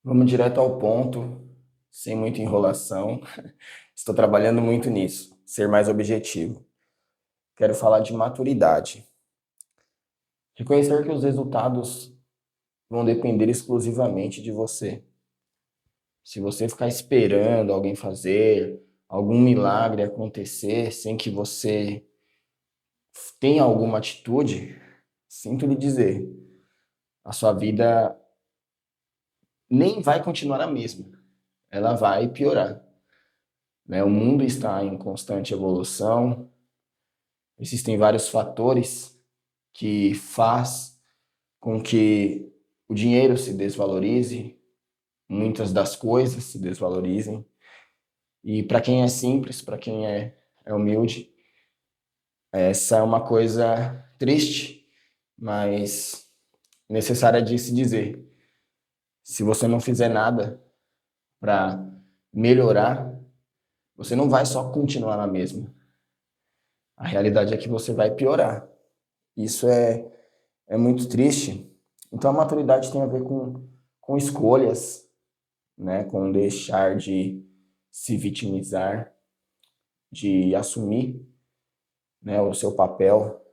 Vamos direto ao ponto, sem muita enrolação. Estou trabalhando muito nisso, ser mais objetivo. Quero falar de maturidade. Reconhecer que os resultados vão depender exclusivamente de você. Se você ficar esperando alguém fazer, algum milagre acontecer sem que você tenha alguma atitude, sinto lhe dizer, a sua vida nem vai continuar a mesma. Ela vai piorar, né? O mundo está em constante evolução. Existem vários fatores que faz com que o dinheiro se desvalorize, muitas das coisas se desvalorizem. E para quem é simples, para quem é humilde, essa é uma coisa triste, mas necessária de se dizer. Se você não fizer nada para melhorar, você não vai só continuar na mesma. A realidade é que você vai piorar. Isso é muito triste. Então a maturidade tem a ver com escolhas, né? Com deixar de se vitimizar, de assumir, né, o seu papel.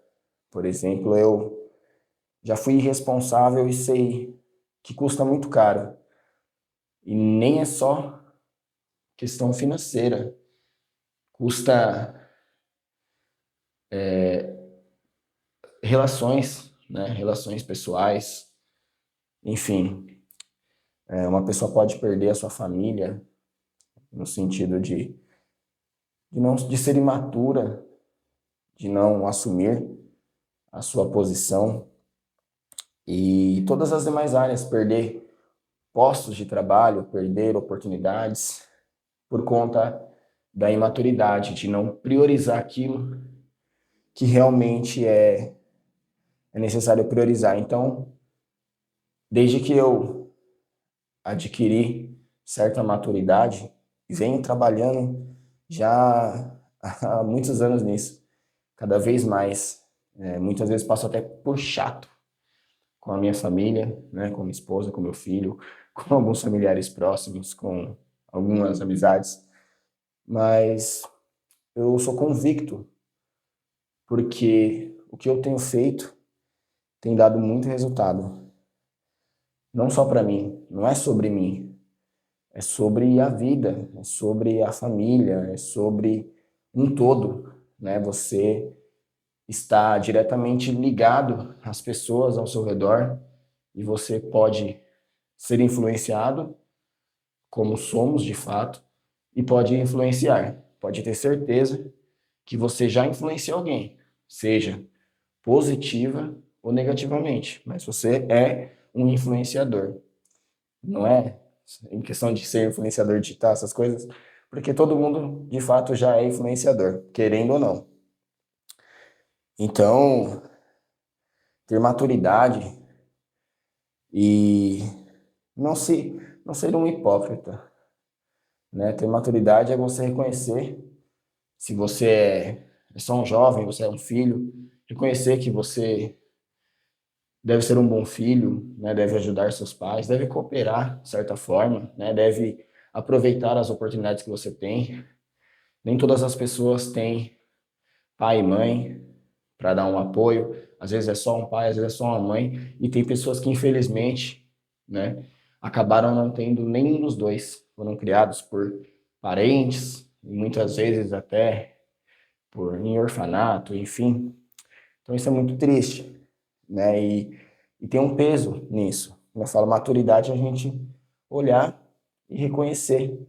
Por exemplo, eu já fui irresponsável e sei que custa muito caro. E nem é só questão financeira. Custa relações, né? Relações pessoais. Enfim, uma pessoa pode perder a sua família no sentido de ser imatura, de não assumir a sua posição e todas as demais áreas, perder postos de trabalho, perder oportunidades por conta da imaturidade, de não priorizar aquilo que realmente é necessário priorizar. Então, desde que eu adquiri certa maturidade, venho trabalhando já há muitos anos nisso, cada vez mais. Muitas vezes passo até por chato com a minha família, né, com minha esposa, com meu filho, com alguns familiares próximos, com algumas amizades, mas eu sou convicto porque o que eu tenho feito tem dado muito resultado. Não só para mim, não é sobre mim, é sobre a vida, é sobre a família, é sobre um todo, né? Você está diretamente ligado às pessoas ao seu redor e você pode ser influenciado, como somos de fato, e pode influenciar. Pode ter certeza que você já influencia alguém, seja positiva ou negativamente, mas você é um influenciador. Não é em questão de ser influenciador digital, essas coisas, porque todo mundo de fato já é influenciador, querendo ou não. Então, ter maturidade e não se não ser um hipócrita, né? Ter maturidade é você reconhecer se você é só um jovem, você é um filho, reconhecer que você deve ser um bom filho, né? Deve ajudar seus pais, deve cooperar de certa forma, né? Deve aproveitar as oportunidades que você tem. Nem todas as pessoas têm pai e mãe para dar um apoio. Às vezes é só um pai, às vezes é só uma mãe. E tem pessoas que, infelizmente, né, acabaram não tendo nenhum dos dois. Foram criados por parentes, e muitas vezes até em orfanato, enfim. Então isso é muito triste, né? E tem um peso nisso. Quando eu falo maturidade, a gente olhar e reconhecer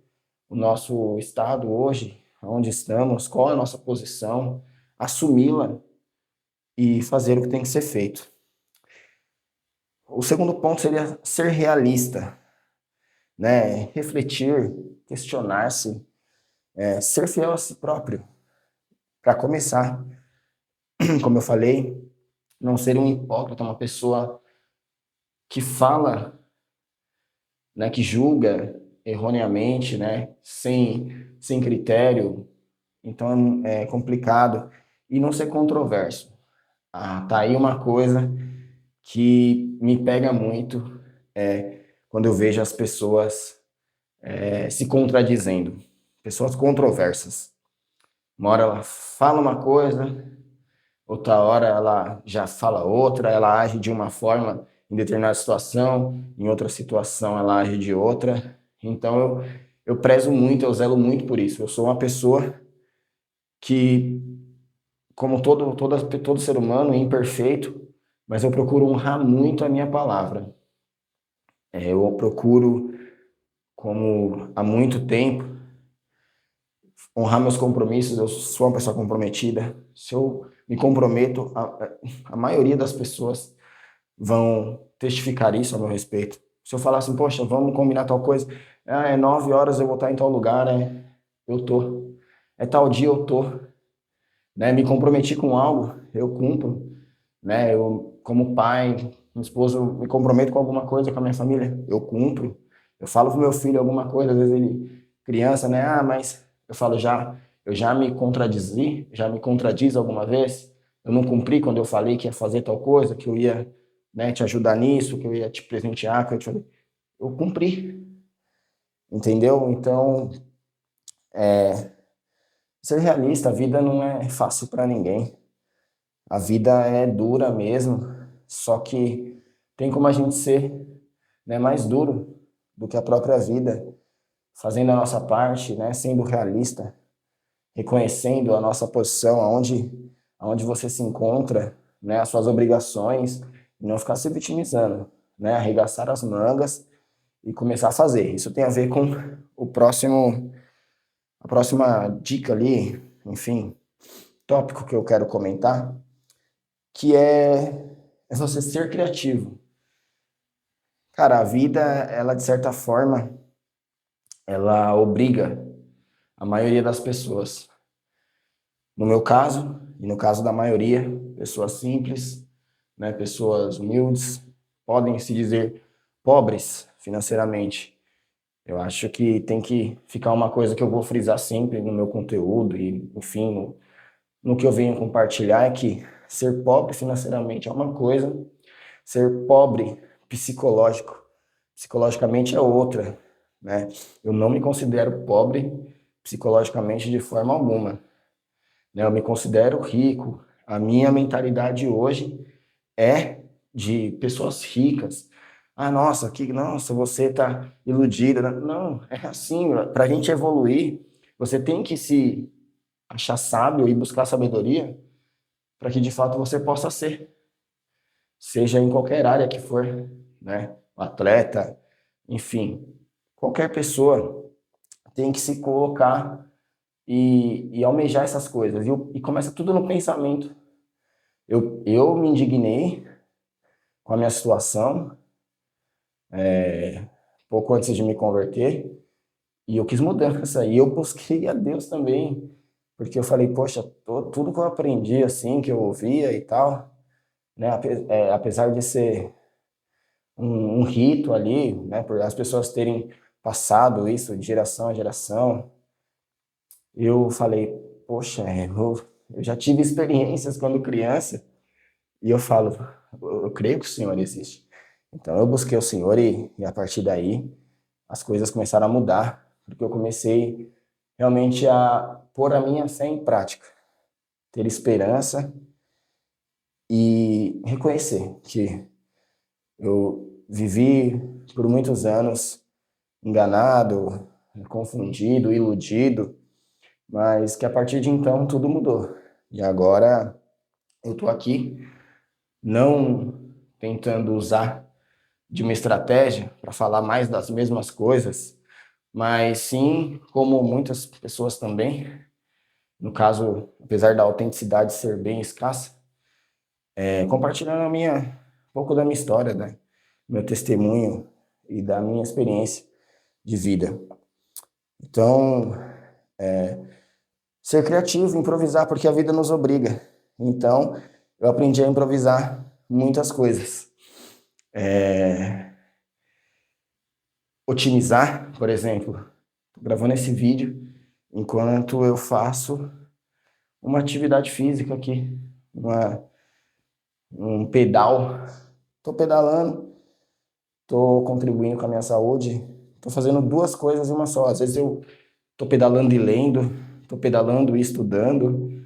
o nosso estado hoje, onde estamos, qual é a nossa posição, assumi-la e fazer o que tem que ser feito. O segundo ponto seria ser realista, né? Refletir, questionar-se, ser fiel a si próprio. Para começar, como eu falei, não ser um hipócrita, uma pessoa que fala, né, que julga erroneamente, né, sem critério. Então é complicado. E não ser controverso. Ah, tá aí uma coisa que me pega muito, quando eu vejo as pessoas se contradizendo, pessoas controversas. Uma hora ela fala uma coisa, outra hora ela já fala outra, ela age de uma forma em determinada situação, em outra situação ela age de outra. Então eu prezo muito, eu zelo muito por isso. Eu sou uma pessoa que, como todo ser humano, é imperfeito, mas eu procuro honrar muito a minha palavra. Eu procuro, como há muito tempo, honrar meus compromissos. Eu sou uma pessoa comprometida. Se eu me comprometo, a maioria das pessoas vão testificar isso a meu respeito. Se eu falar assim, poxa, vamos combinar tal coisa, é 9 horas eu vou estar em tal lugar, eu tô. É tal dia eu tô. Né? Me comprometi com algo, eu cumpro. Né? Eu, como pai, minha esposa, me comprometo com alguma coisa com a minha família, eu cumpro. Eu falo pro meu filho alguma coisa, às vezes ele, criança, né? Mas eu falo, eu já me contradizi, já me contradiz alguma vez, eu não cumpri quando eu falei que ia fazer tal coisa, que eu ia, né, te ajudar nisso, que eu ia te presentear, que eu ia te fazer. Eu cumpri, entendeu? Então, ser realista, a vida não é fácil para ninguém. A vida é dura mesmo, só que tem como a gente ser, né, mais duro do que a própria vida, fazendo a nossa parte, né, sendo realista, reconhecendo a nossa posição, aonde você se encontra, né, as suas obrigações, e não ficar se vitimizando, né, arregaçar as mangas e começar a fazer. Isso tem a ver com a próxima dica ali, enfim, tópico que eu quero comentar, que é você ser criativo. Cara, a vida, ela de certa forma, ela obriga a maioria das pessoas. No meu caso, e no caso da maioria, pessoas simples, né, pessoas humildes, podem se dizer pobres financeiramente. Eu acho que tem que ficar uma coisa que eu vou frisar sempre no meu conteúdo e, enfim, no que eu venho compartilhar, é que ser pobre financeiramente é uma coisa, ser pobre psicologicamente é outra, né? Eu não me considero pobre psicologicamente de forma alguma, né? Eu me considero rico. A minha mentalidade hoje é de pessoas ricas. Ah, nossa, você tá iludida. Não, é assim, para a gente evoluir, você tem que se achar sábio e buscar sabedoria para que de fato você possa ser, seja em qualquer área que for, né? O atleta, enfim, qualquer pessoa tem que se colocar e almejar essas coisas. E começa tudo no pensamento. Eu me indignei com a minha situação, pouco antes de me converter, e eu quis mudança. E eu busquei a Deus também, porque eu falei, poxa, tudo que eu aprendi, assim, que eu ouvia e tal, né, apesar de ser um rito ali, né, por as pessoas terem passado isso de geração a geração, eu falei, poxa, eu já tive experiências quando criança, e eu falo, eu creio que o Senhor existe. Então eu busquei o Senhor e a partir daí as coisas começaram a mudar, porque eu comecei realmente a pôr a minha fé em prática, ter esperança e reconhecer que eu vivi por muitos anos enganado, confundido, iludido, mas que a partir de então tudo mudou. E agora eu estou aqui não tentando usar de uma estratégia para falar mais das mesmas coisas, mas sim, como muitas pessoas também, no caso, apesar da autenticidade ser bem escassa, compartilhando um pouco da minha história, né? Meu testemunho e da minha experiência de vida. Então, ser criativo, improvisar, porque a vida nos obriga. Então, eu aprendi a improvisar muitas coisas. Otimizar, por exemplo, tô gravando esse vídeo enquanto eu faço uma atividade física aqui, um pedal. Estou pedalando tô contribuindo com a minha saúde, tô fazendo duas coisas em uma só. Às vezes eu tô pedalando e lendo, tô pedalando e estudando,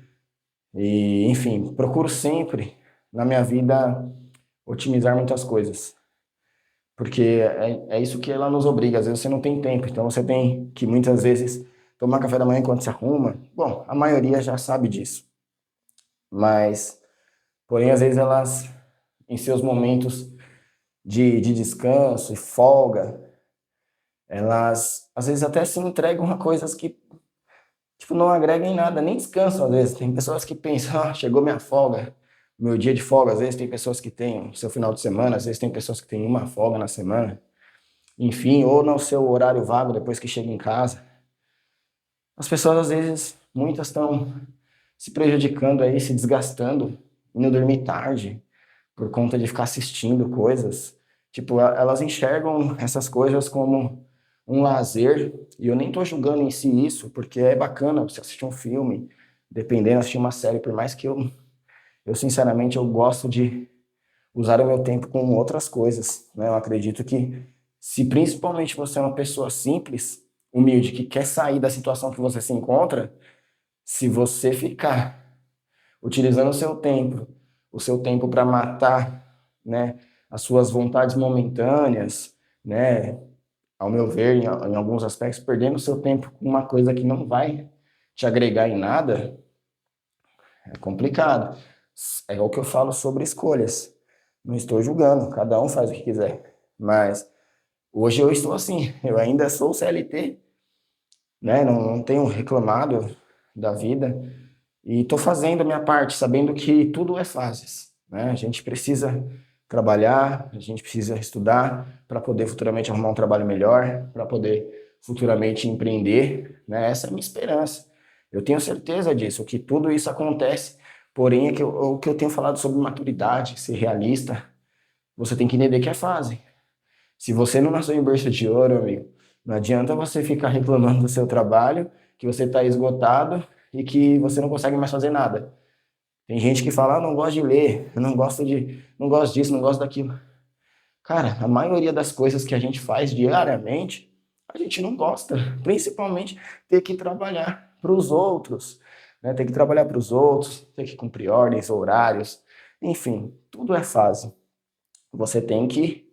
e enfim, procuro sempre na minha vida otimizar muitas coisas. Porque é isso que ela nos obriga. Às vezes você não tem tempo, então você tem que muitas vezes tomar café da manhã enquanto se arruma. Bom, a maioria já sabe disso. Mas, porém, às vezes elas, em seus momentos de descanso e folga, elas às vezes até se entregam a coisas que tipo, não agregam em nada, nem descansam às vezes. Tem pessoas que pensam, ah, chegou minha folga, meu dia de folga. Às vezes tem pessoas que têm seu final de semana, às vezes tem pessoas que têm uma folga na semana. Enfim, ou no seu horário vago depois que chega em casa. As pessoas, às vezes, muitas estão se prejudicando aí, se desgastando, indo dormir tarde, por conta de ficar assistindo coisas. Tipo, elas enxergam essas coisas como um lazer, e eu nem tô julgando em si isso, porque é bacana você assistir um filme, dependendo, assistir uma série, por mais que eu sinceramente, eu gosto de usar o meu tempo com outras coisas, né? Eu acredito que se principalmente você é uma pessoa simples, humilde, que quer sair da situação que você se encontra, se você ficar utilizando o seu tempo para matar, né, as suas vontades momentâneas, né, ao meu ver, em alguns aspectos, perdendo o seu tempo com uma coisa que não vai te agregar em nada, é complicado. É o que eu falo sobre escolhas. Não estou julgando, cada um faz o que quiser. Mas hoje eu estou assim, eu ainda sou CLT, né? Não tenho reclamado da vida e estou fazendo a minha parte, sabendo que tudo é fases, né? A gente precisa trabalhar, a gente precisa estudar para poder futuramente arrumar um trabalho melhor, para poder futuramente empreender, né? Essa é a minha esperança. Eu tenho certeza disso, que tudo isso acontece, porém o que eu tenho falado sobre maturidade, ser realista, você tem que entender que é fase. Se você não nasceu em berço de ouro, amigo, não adianta você ficar reclamando do seu trabalho, que você está esgotado e que você não consegue mais fazer nada. Tem gente que fala, ah, não gosto de ler, eu não gosto disso, não gosto daquilo. Cara, a maioria das coisas que a gente faz diariamente, a gente não gosta. Principalmente ter que trabalhar para os outros, né? Ter que trabalhar para os outros, ter que cumprir ordens, horários, enfim, tudo é fase. Você tem que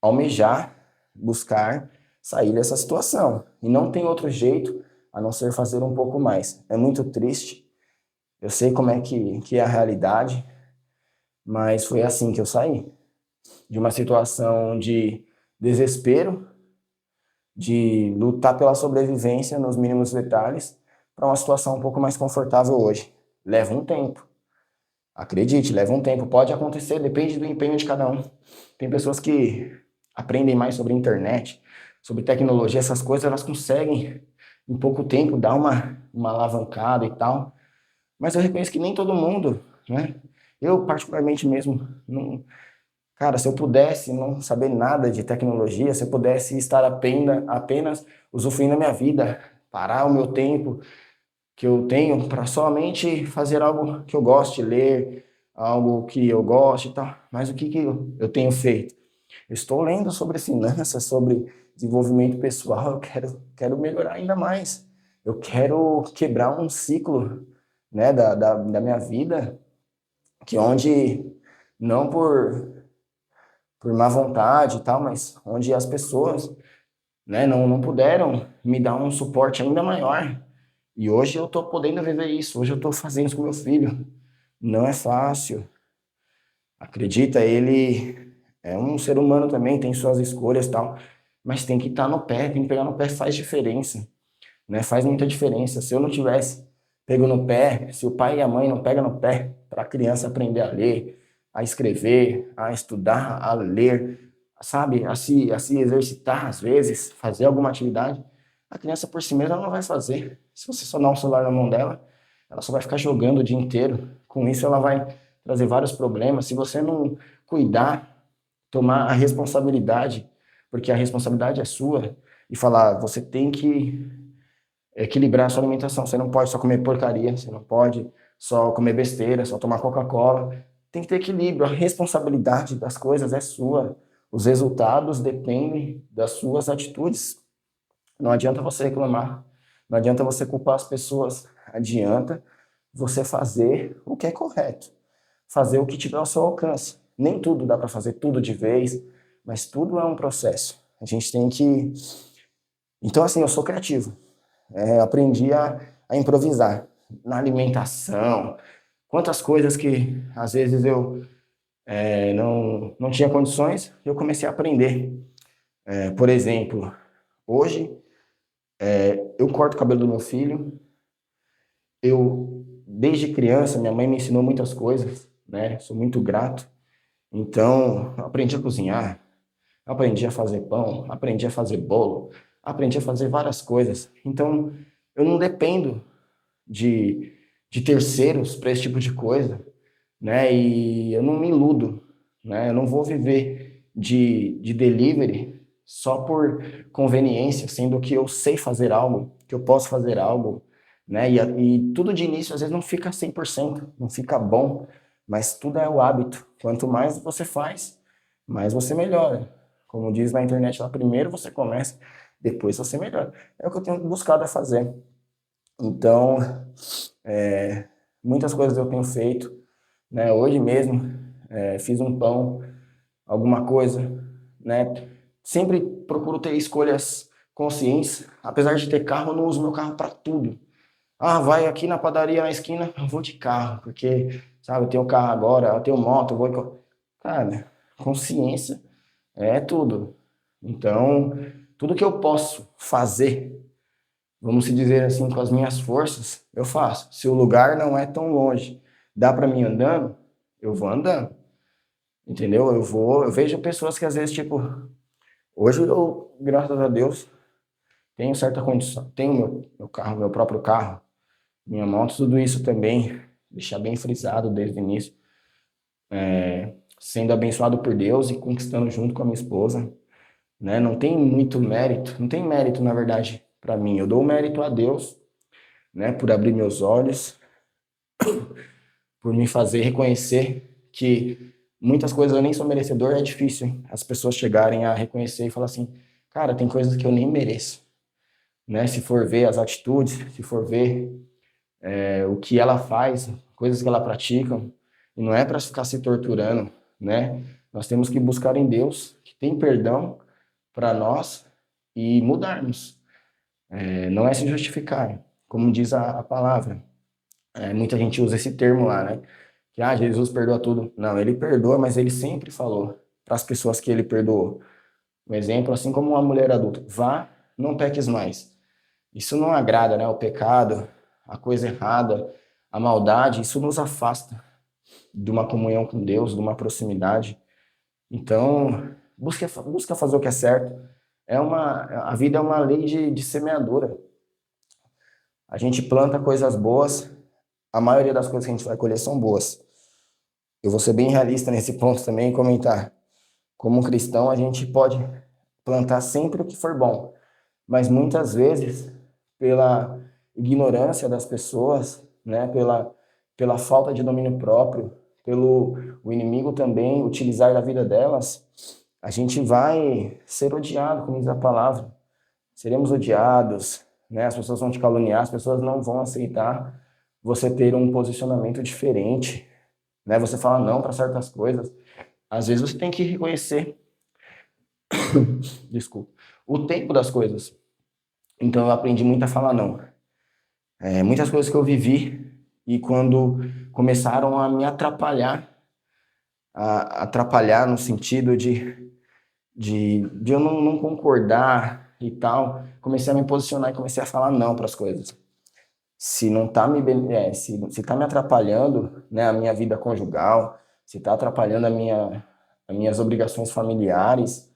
almejar, buscar sair dessa situação. E não tem outro jeito a não ser fazer um pouco mais. É muito triste, eu sei como é que é a realidade, mas foi assim que eu saí. De uma situação de desespero, de lutar pela sobrevivência nos mínimos detalhes, para uma situação um pouco mais confortável hoje. Leva um tempo. Acredite, leva um tempo. Pode acontecer, depende do empenho de cada um. Tem pessoas que aprendem mais sobre internet, sobre tecnologia, essas coisas, elas conseguem, em pouco tempo, dar uma alavancada e tal. Mas eu reconheço que nem todo mundo, né? Eu, particularmente mesmo, não... Cara, se eu pudesse não saber nada de tecnologia, se eu pudesse estar apenas usufruindo da minha vida, parar o meu tempo que eu tenho para somente fazer algo que eu goste, ler, algo que eu goste e tal. Mas o que eu tenho feito? Eu estou lendo sobre finanças, sobre desenvolvimento pessoal, eu quero melhorar ainda mais. Eu quero quebrar um ciclo, né, da minha vida, que onde, não por má vontade e tal, mas onde as pessoas, né, não puderam me dar um suporte ainda maior. E hoje eu estou podendo viver isso, hoje eu estou fazendo isso com meu filho. Não é fácil. Acredita, ele é um ser humano também, tem suas escolhas e tal, mas tem que estar no pé, tem que pegar no pé, faz diferença, né? Faz muita diferença. Se eu não tivesse pego no pé, se o pai e a mãe não pegam no pé para a criança aprender a ler, a escrever, a estudar, a ler, sabe, a se exercitar às vezes, fazer alguma atividade, a criança por si mesma ela não vai fazer. Se você só dar um celular na mão dela, ela só vai ficar jogando o dia inteiro. Com isso ela vai trazer vários problemas. Se você não cuidar, tomar a responsabilidade, porque a responsabilidade é sua, e falar, você tem que equilibrar a sua alimentação. Você não pode só comer porcaria, você não pode só comer besteira, só tomar Coca-Cola. Tem que ter equilíbrio. A responsabilidade das coisas é sua. Os resultados dependem das suas atitudes. Não adianta você reclamar, não adianta você culpar as pessoas, adianta você fazer o que é correto, fazer o que tiver ao seu alcance. Nem tudo dá para fazer tudo de vez, mas tudo é um processo. A gente tem que... Então, assim, eu sou criativo. Aprendi a improvisar na alimentação. Quantas coisas que, às vezes, eu não tinha condições, eu comecei a aprender. Por exemplo, hoje, eu corto o cabelo do meu filho. Desde criança, minha mãe me ensinou muitas coisas, né? Sou muito grato. Então, eu aprendi a cozinhar, aprendi a fazer pão, aprendi a fazer bolo, aprendi a fazer várias coisas. Então, eu não dependo de, de terceiros para esse tipo de coisa, né? E eu não me iludo, né? Eu não vou viver de delivery só por conveniência, sendo que eu sei fazer algo, que eu posso fazer algo, né? E tudo de início às vezes não fica 100%, não fica bom, mas tudo é o hábito. Quanto mais você faz, mais você melhora. Como diz na internet lá, primeiro você começa, depois você melhora. É o que eu tenho buscado a fazer. Então, muitas coisas eu tenho feito, né? Hoje mesmo, fiz um pão, alguma coisa, né? Sempre procuro ter escolhas conscientes. Apesar de ter carro, eu não uso meu carro para tudo. Ah, vai aqui na padaria na esquina, eu vou de carro, porque, sabe, eu tenho carro agora, eu tenho moto, eu vou... Cara, consciência é tudo. Então, tudo que eu posso fazer, vamos se dizer assim, com as minhas forças, eu faço. Se o lugar não é tão longe, dá para mim andando, eu vou andando. Entendeu? Eu vejo pessoas que às vezes, tipo, hoje eu, graças a Deus, tenho certa condição, tenho meu carro, meu próprio carro, minha moto, tudo isso também, deixar bem frisado desde o início, sendo abençoado por Deus e conquistando junto com a minha esposa, né? Não tem muito mérito, não tem mérito, na verdade, para mim. Eu dou mérito a Deus, né, por abrir meus olhos, por me fazer reconhecer que muitas coisas eu nem sou merecedor. É difícil, hein? As pessoas chegarem a reconhecer e falar assim, cara, tem coisas que eu nem mereço, né? Se for ver as atitudes, se for ver o que ela faz, coisas que ela pratica, e não é para ficar se torturando, né? Nós temos que buscar em Deus, que tem perdão para nós, e mudarmos. Não é se justificar, como diz a palavra. Muita gente usa esse termo lá, né? Que Jesus perdoa tudo. Não, ele perdoa, mas ele sempre falou para as pessoas que ele perdoou. Um exemplo, assim como uma mulher adulta, vá, não peques mais. Isso não agrada, né? O pecado, a coisa errada, a maldade, isso nos afasta de uma comunhão com Deus, de uma proximidade. Então, busca fazer o que é certo. A vida é uma lei de semeadura. A gente planta coisas boas, a maioria das coisas que a gente vai colher são boas. Eu vou ser bem realista nesse ponto também e comentar. Como cristão, a gente pode plantar sempre o que for bom, mas muitas vezes, pela ignorância das pessoas, né, pela falta de domínio próprio, pelo o inimigo também utilizar da vida delas, a gente vai ser odiado, como diz a palavra. Seremos odiados, né? As pessoas vão te caluniar, as pessoas não vão aceitar você ter um posicionamento diferente, né? Você fala não para certas coisas. Às vezes você tem que reconhecer, desculpa, o tempo das coisas. Então eu aprendi muito a falar não. Muitas coisas que eu vivi e quando começaram a me atrapalhar, atrapalhar no sentido de eu não concordar e tal, comecei a me posicionar e comecei a falar não para as coisas. Se não tá se tá me atrapalhando, né, a minha vida conjugal, se tá atrapalhando as minhas obrigações familiares,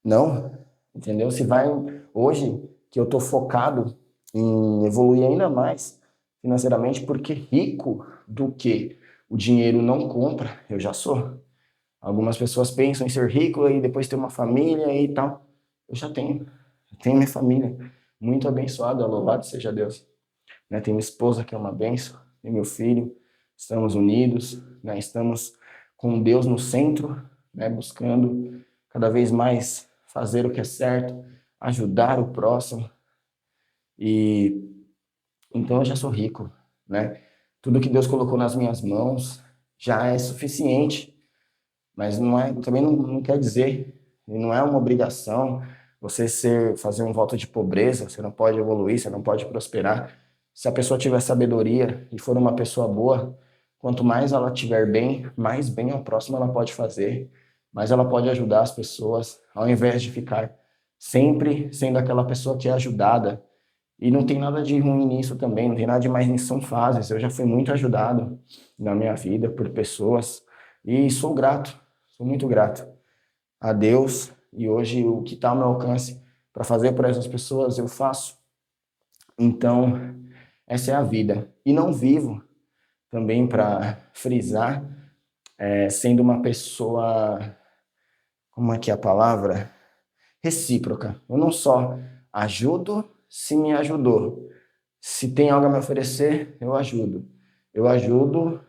não, entendeu? Se vai hoje que eu tô focado em evoluir ainda mais financeiramente, porque rico do que o dinheiro não compra, eu já sou. Algumas pessoas pensam em ser rico e depois ter uma família e tal. Eu já tenho. Eu tenho minha família muito abençoada, louvado seja Deus. Né? Tenho minha esposa que é uma bênção, tenho meu filho, estamos unidos, né? Estamos com Deus no centro, né? Buscando cada vez mais fazer o que é certo, ajudar o próximo. E então eu já sou rico, né? Tudo que Deus colocou nas minhas mãos já é suficiente, mas não é, também não quer dizer, e não é uma obrigação você fazer um voto de pobreza, você não pode evoluir, você não pode prosperar. Se a pessoa tiver sabedoria e for uma pessoa boa, quanto mais ela tiver bem, mais bem ao próximo ela pode fazer, mais ela pode ajudar as pessoas, ao invés de ficar sempre sendo aquela pessoa que é ajudada. E não tem nada de ruim nisso também, não tem nada de mais nisso, são fases. Eu já fui muito ajudado na minha vida por pessoas e sou grato, sou muito grato a Deus. E hoje o que está ao meu alcance para fazer por essas pessoas, eu faço. Então, essa é a vida. E não vivo, também para frisar, sendo uma pessoa, como é que é a palavra? Recíproca. Eu não só ajudo se me ajudou. Se tem algo a me oferecer, eu ajudo. Eu ajudo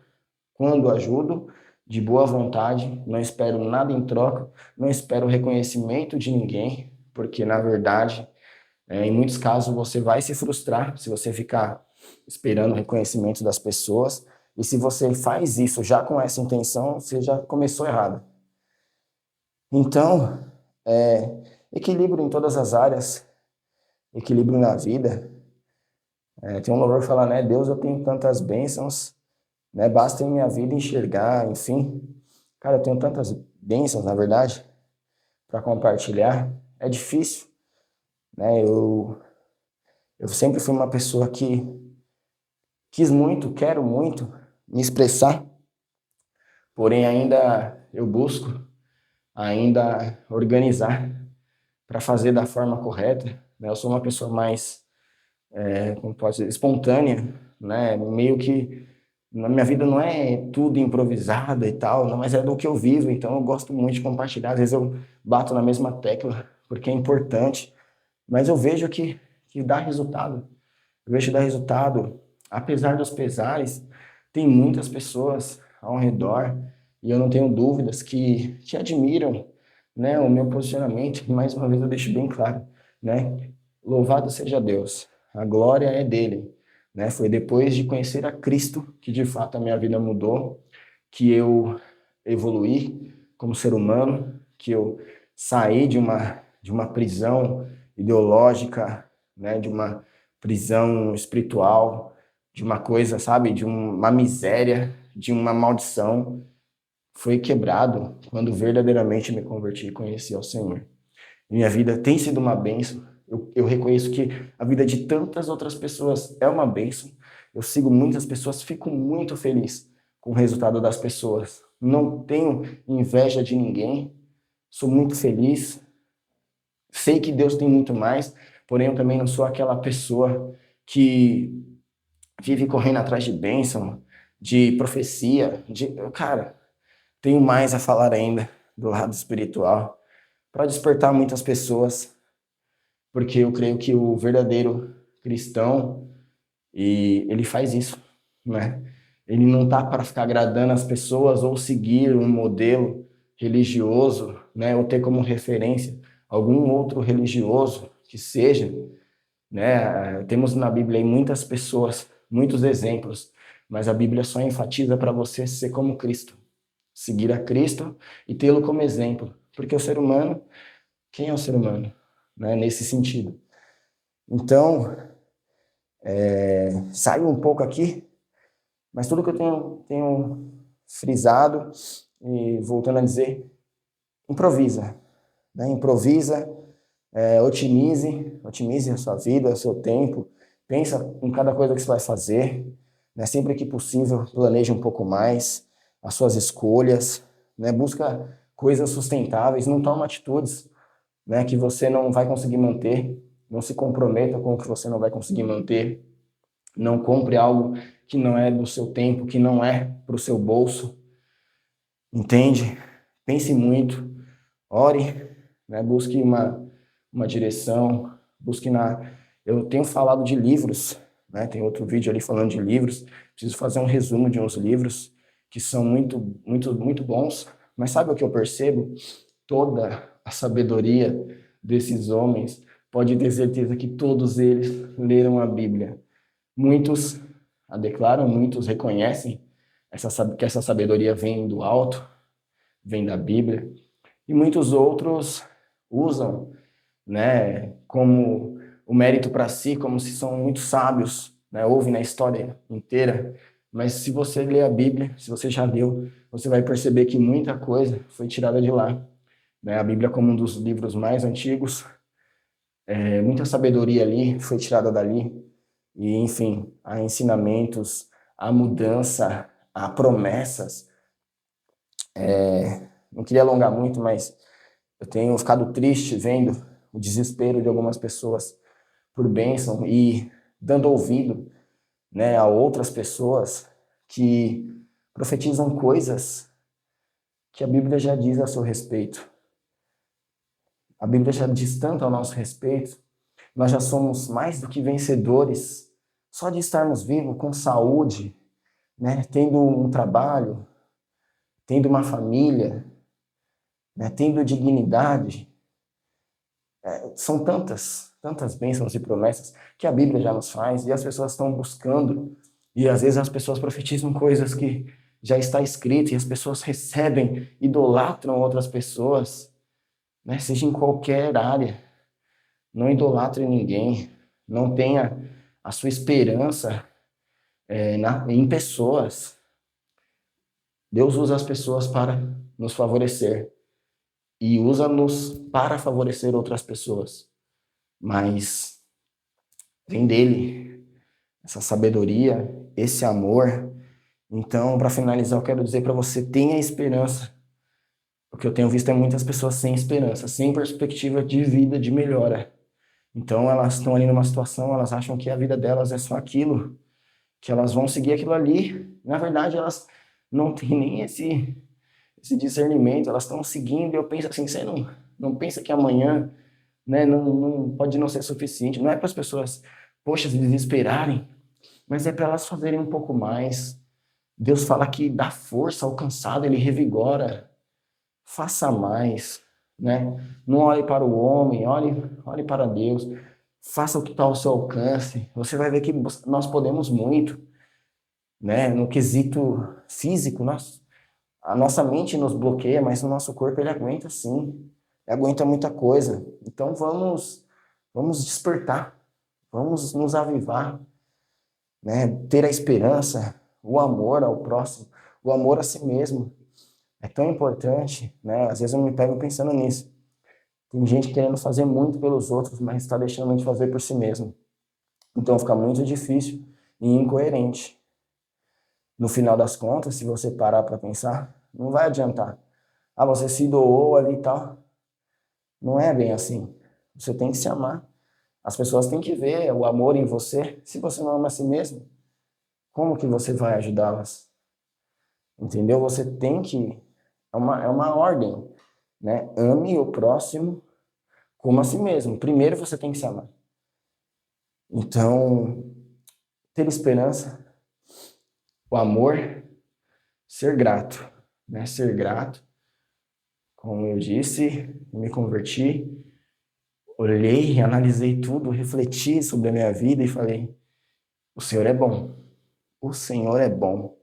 quando ajudo, de boa vontade, não espero nada em troca, não espero reconhecimento de ninguém, porque, na verdade, em muitos casos você vai se frustrar se você ficar esperando o reconhecimento das pessoas, e se você faz isso já com essa intenção, você já começou errado. Então, equilíbrio em todas as áreas, equilíbrio na vida. Tem um louvor que fala, né? Deus, eu tenho tantas bênçãos, né? Basta em minha vida enxergar, enfim. Cara, eu tenho tantas bênçãos, na verdade, para compartilhar. É difícil, né? Eu sempre fui uma pessoa que quis muito, quero muito me expressar, porém ainda eu busco ainda organizar para fazer da forma correta, né? Eu sou uma pessoa mais, como posso dizer, espontânea, né? Meio que na minha vida não é tudo improvisada e tal, não, mas é do que eu vivo, então eu gosto muito de compartilhar. Às vezes eu bato na mesma tecla, porque é importante, mas eu vejo que dá resultado. Eu vejo que dá resultado, apesar dos pesares, tem muitas pessoas ao redor, e eu não tenho dúvidas que admiram, né, o meu posicionamento, e mais uma vez eu deixo bem claro, né, louvado seja Deus, a glória é dele. Né? Foi depois de conhecer a Cristo que de fato a minha vida mudou, que eu evoluí como ser humano, que eu saí de uma prisão ideológica, né? De uma prisão espiritual, de uma coisa, sabe, de uma miséria, de uma maldição. Foi quebrado quando verdadeiramente me converti e conheci ao Senhor. Minha vida tem sido uma bênção. Eu reconheço que a vida de tantas outras pessoas é uma bênção. Eu sigo muitas pessoas, fico muito feliz com o resultado das pessoas. Não tenho inveja de ninguém, sou muito feliz. Sei que Deus tem muito mais, porém eu também não sou aquela pessoa que vive correndo atrás de bênção, de profecia. Cara, tenho mais a falar ainda do lado espiritual para despertar muitas pessoas, porque eu creio que o verdadeiro cristão, ele faz isso, né? Ele não tá para ficar agradando as pessoas ou seguir um modelo religioso, né? Ou ter como referência algum outro religioso que seja, né? Temos na Bíblia aí muitas pessoas, muitos exemplos, mas a Bíblia só enfatiza para você ser como Cristo, seguir a Cristo e tê-lo como exemplo, porque o ser humano, quem é o ser humano, né? Nesse sentido. Então, saio um pouco aqui, mas tudo que eu tenho frisado e voltando a dizer, improvisa, né? Improvisa, otimize a sua vida, o seu tempo, pensa em cada coisa que você vai fazer, né? Sempre que possível, planeje um pouco mais as suas escolhas, né? Busca coisas sustentáveis, não toma atitudes, né, que você não vai conseguir manter, não se comprometa com o que você não vai conseguir manter, não compre algo que não é do seu tempo, que não é para o seu bolso, entende? Pense muito, ore, né, busque uma direção, busque na... Eu tenho falado de livros, né, tem outro vídeo ali falando de livros, preciso fazer um resumo de uns livros que são muito, muito, muito bons, mas sabe o que eu percebo? Toda a sabedoria desses homens, pode ter certeza que todos eles leram a Bíblia. Muitos a declaram, muitos reconhecem que essa sabedoria vem do alto, vem da Bíblia, e muitos outros usam, né, como o mérito para si, como se são muito sábios, né, ouvem na história inteira. Mas se você ler a Bíblia, se você já leu, você vai perceber que muita coisa foi tirada de lá. Né? A Bíblia, como um dos livros mais antigos, muita sabedoria ali foi tirada dali. E, enfim, há ensinamentos, há mudança, há promessas. Não queria alongar muito, mas eu tenho ficado triste vendo o desespero de algumas pessoas por bênção e dando ouvido, né, a outras pessoas que profetizam coisas que a Bíblia já diz a seu respeito. A Bíblia já diz tanto ao nosso respeito. Nós já somos mais do que vencedores só de estarmos vivos, com saúde, né, tendo um trabalho, tendo uma família, né, tendo dignidade. São tantas bênçãos e promessas que a Bíblia já nos faz e as pessoas estão buscando. E às vezes as pessoas profetizam coisas que já está escrito e as pessoas recebem, idolatram outras pessoas, né? Seja em qualquer área. Não idolatre ninguém. Não tenha a sua esperança em pessoas. Deus usa as pessoas para nos favorecer e usa-nos para favorecer outras pessoas. Mas vem dele essa sabedoria, esse amor. Então, para finalizar, eu quero dizer para você, tenha esperança. O que eu tenho visto é muitas pessoas sem esperança, sem perspectiva de vida, de melhora. Então, elas estão ali numa situação, elas acham que a vida delas é só aquilo, que elas vão seguir aquilo ali. Na verdade, elas não têm nem esse discernimento, elas estão seguindo, e eu penso assim, você não pensa que amanhã, né, não pode não ser suficiente. Não é para as pessoas, poxa, se desesperarem, mas é para elas fazerem um pouco mais. Deus fala que dá força ao cansado, ele revigora. Faça mais, né? Não olhe para o homem, olhe para Deus. Faça o que está ao seu alcance. Você vai ver que nós podemos muito, né? No quesito físico, a nossa mente nos bloqueia, mas o nosso corpo ele aguenta sim. Ele aguenta muita coisa. Então vamos despertar. Vamos nos avivar, né? Ter a esperança, o amor ao próximo, o amor a si mesmo. É tão importante, né? Às vezes eu me pego pensando nisso. Tem gente querendo fazer muito pelos outros, mas está deixando de fazer por si mesmo. Então fica muito difícil e incoerente. No final das contas, se você parar para pensar, não vai adiantar. Ah, você se doou ali e tal. Não é bem assim. Você tem que se amar. As pessoas têm que ver o amor em você. Se você não ama a si mesmo, como que você vai ajudá-las? Entendeu? Você tem que... É uma ordem, né? Ame o próximo como a si mesmo. Primeiro você tem que se amar. Então, ter esperança, o amor, ser grato, né? Ser grato. Como eu disse, me converti, olhei, analisei tudo, refleti sobre a minha vida e falei: o Senhor é bom. O Senhor é bom.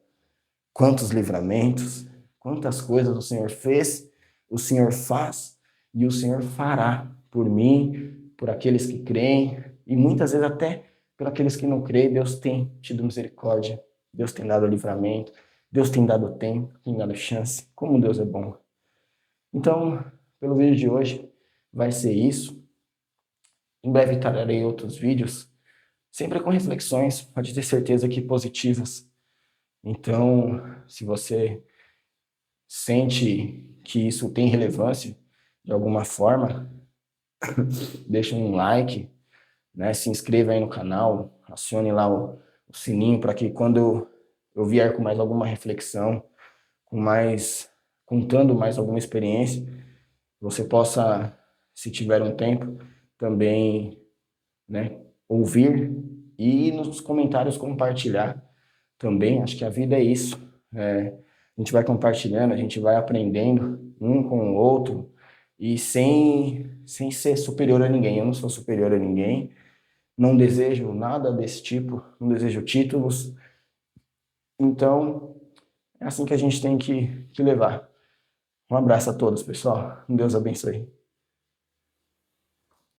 Quantos livramentos, quantas coisas o Senhor fez, o Senhor faz e o Senhor fará por mim, por aqueles que creem e muitas vezes até por aqueles que não creem. Deus tem tido misericórdia, Deus tem dado livramento, Deus tem dado tempo, tem dado chance. Como Deus é bom. Então, pelo vídeo de hoje, vai ser isso. Em breve trarei outros vídeos, sempre com reflexões, pode ter certeza que positivas. Então, se você sente que isso tem relevância de alguma forma, deixa um like, né? Se inscreva aí no canal, acione lá o sininho para que quando eu vier com mais alguma reflexão, contando mais alguma experiência, você possa, se tiver um tempo, também, né, ouvir e nos comentários compartilhar também. Acho que a vida é isso. A gente vai compartilhando, a gente vai aprendendo um com o outro, e sem ser superior a ninguém. Eu não sou superior a ninguém, não desejo nada desse tipo, não desejo títulos. Então, é assim que a gente tem que levar. Um abraço a todos, pessoal. Deus abençoe.